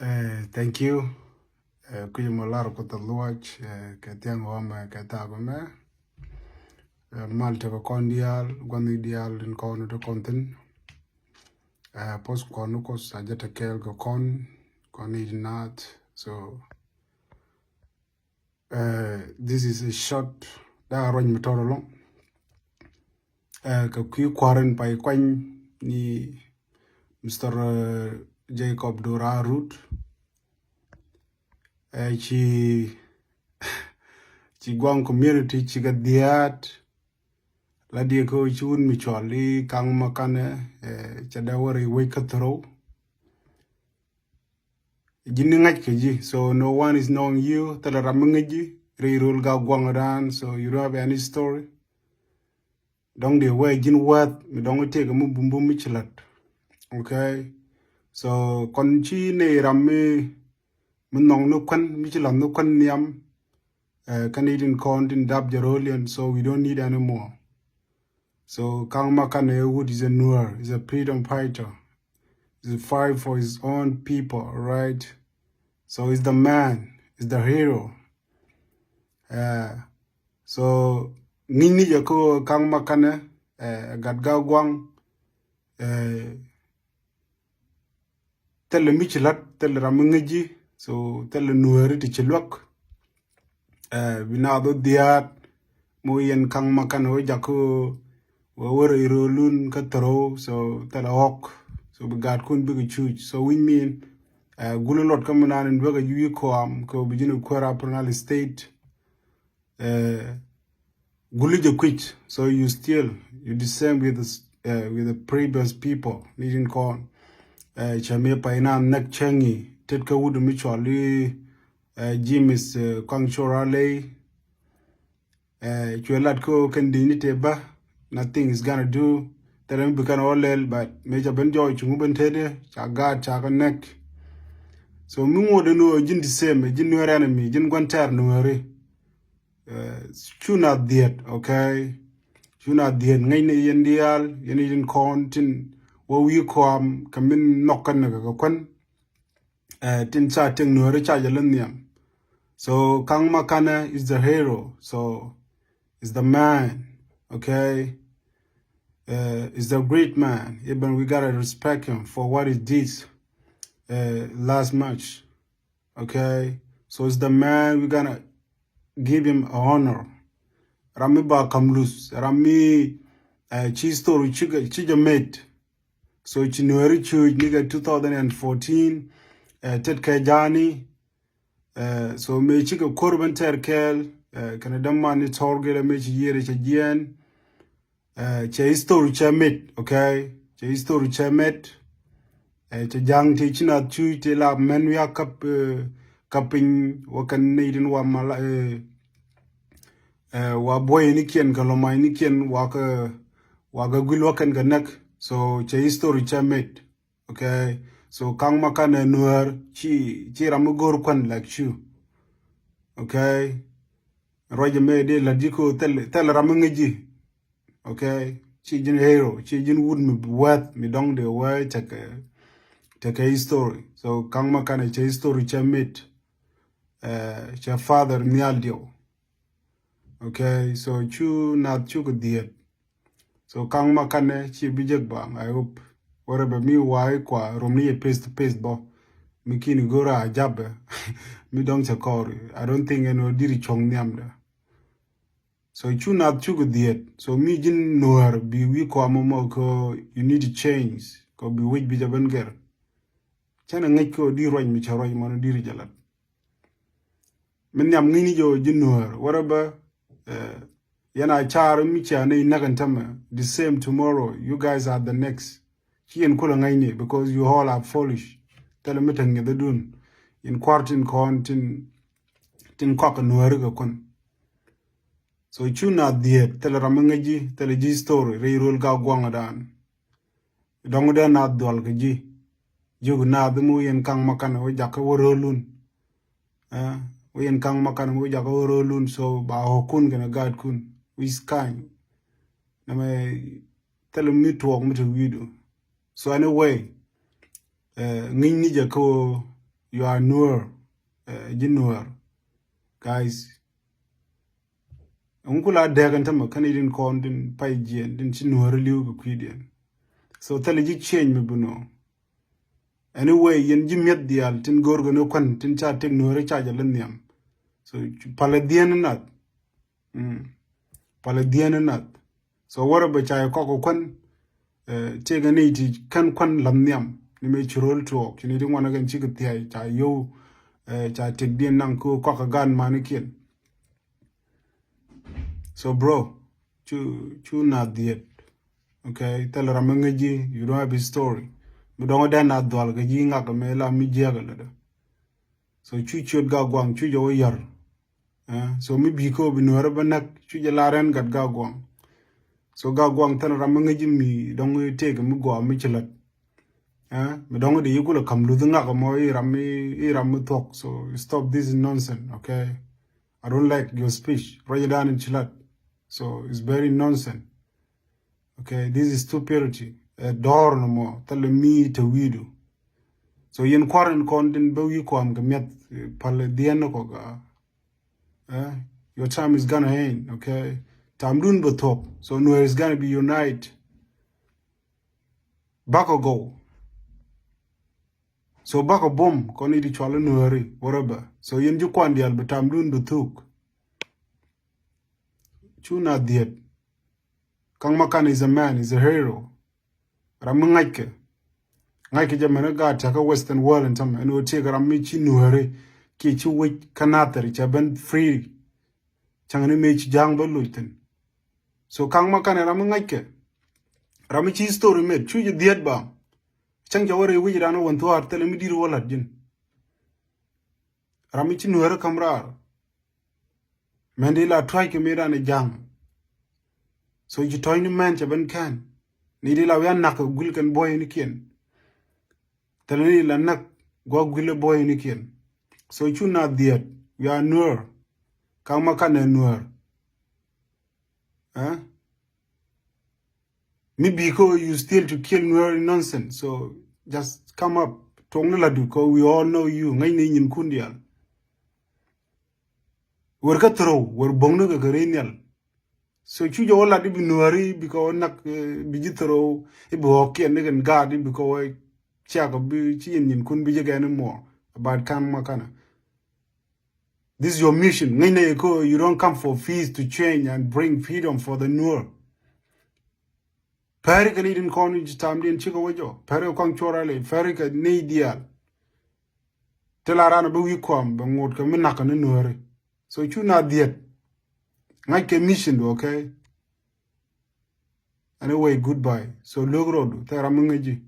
Thank you. Kuya malar ko taluach ke tiang wama ke tago me malte ko kondial gwani dial in kono to kontin post kono ko sajata kel go koni not so this is a short da roñ metoro long ka kuy kwaren pai kwany ni Mr. Jacob Dora Root chi gwang community chi ga diat la dia ko chun mi choli kang makane chadawari we kathro jini ngach ke ji so no one is knowing you tala ramangaji re rul ga gwang ran so you don't have any story dong de we jin wat mi dong te ga mu bumbu mi chilat okay so kon chi ne ramme mun nong no kwan mi chilat no kwan niam Canadian content dab jarolian so we don't need anymore. So Kang Makane Wood is a newer, is a freedom fighter. He's a fight for his own people, right? So he's the man, he's the hero. So Nini Jako Kang Makane Gadga Gwang tell the Michelat, tell the Ramungaji, so tell the Nueri Tichilwak. Binado Diat Moyen Kang Makane Jako were irolun kataro so tala hawk so we got kun big chuch so we mean gulolot coming on and wega you ko bijinu kwara pronal state gulije quit so you the same with the previous people needing corn chame paina nak changi tetka wood mutually Jim is kwangchorale chwelat ko kendinite ba nothing is gonna do. Tell them become all but major benjoy chunguben tede, chagat chaganek. So mungo de no jin the same, jin no enemy, jin guantar no worry. Chuna diet, okay? Chuna diet, ngaine yendial, yenidin contin, what we come, kamin nokan nagakwan, tin chatting no recharge. So Kang Makane is the hero, so is the man, okay? Is a great man. Even we gotta respect him for what he did last match. Okay, so it's the man. We gotta give him honor. Rami ba kamlus. Rami chi story chiga made. So chinuari chu nigga 2014. Ted Kajani. So me chiga korban terkel. Kanadama ni torgela me chi yere chajian. Che history che met, okay? Che history che met. Che jang te china chui te la men ya kapin wakan needin wa mala wa boy ni kien kaloma ni kien wa ga gul wakan ganak. So che history che met, okay? So kang makane nuer chi ramugor kwan like you, okay? Roger me de la diko tel ramungaji. Okay, she jin hero, she jin wood me what me dong the way take a history. So Kang Makane che history che meet che father Mialdio. Okay, so chu not chu good diet. So Kang Makane chi bijek bang. I hope whatever me why kwa romni pace to pace bo. Me kini gora ajabe. Me dong che kori. I don't think any diri chong niamda. So you not too good yet. So me jin noir be we ko amomo ko you need to change. Ko be wait be jaban ger. Chana ngaj ko di roñ mi charoñ mo di jalat. Men yam ngini jo jin noir. Whatever yana char mi cha ne nagan tama the same tomorrow. You guys are the next. Chi en kula ngayni because you all are foolish. Tell me tang the dun. In quartin kon tin kok noir ga kon. So chuna diet tel ramangaji tel ji story re rul ga gwanga dan dong da na dol ga ji jug na dumu yen kang makan o jakka worolun o yen kang makan o jakka worolun so ba ho kun gana gad kun wis kan na me tel mi to mi to wido so anyway ngin ni jako you are newer jinwer guys unkula dagan tama kanidin kon din paijien din chinwer liu ko kwidien so tele change me buno anyway yen jimiet dial tin gorgo no kwan tin cha tek nore cha jalan niam so paladien nat paladien nat so wara ba cha ko kwan te ga ni ti kan kwan lam niam ni me chirol to kini din wana gan chi gti cha yo cha tek dien nang ko ka gan manikin so bro chu na diet okay tell ramangaji you don't have a story but don't da na dwal ga jinga ka me la mi jega la so chu ga gwang chu jo yar so mi bi ko bi no ba nak chu ja laren gat ga gwang so ga gwang tan ramangaji mi dong te ga mi gwa mi chilat mi dong de yugula kam lu nga ka mo i ram talk so stop this nonsense okay I don't like your speech rajadan in chilat so it's very nonsense. Okay, this is stupidity. Door no more. Tell me to wido. So yen quarren content be wi ko am gamet pal dien ko ga. Your time is gonna end, okay? Time dun be top. So no is gonna be unite. Back go. So back a bomb ko ni di chwala no whatever. So yen ju kwandi al be time dun be tuk. Chuna diet. Kang Makan is a man, is a hero. Ramungaike. Ngaike jamana ga taka Western world and some and we take Ramichi nuhere ki chi wait kanatari chaben free. Changani mech jangba luiten. So Kang Makan Ramungaike. Ramichi story made, chu je diet ba. Chang jawari wi rano wantu artele mi diru wala jin. Ramichi nuhere kamrar. Mandela try ke mera ne jang. So you toy ni man chaben kan. Ni di la wian nak gulkan boy ni kien. Telani la nak go gule boy ni kien. So you not diet. You are nur. Kang Makan nur. Me because you still to kill nur nonsense. So just come up. Tong la du ko we all know you. Ngai ni nyin kundial. Wer ka tro, wer bongno ga garenial. So chujo wala di binuari because nak bijitro ibo kien negen gadi because chaka bi chin kun bi jega anymore about Kang Makan. This is your mission. You don't come for peace to change and bring freedom for the Nur. Pari ka nidin koni jitam din chika wajo. Pari kong chorale. Pari ka ni dial. Telarana bi wikwam ba ngot ka minaka ni Nur. So chu na diet. Ngai ke mission do, okay? Anyway, goodbye. So logro do. Tera mungaji.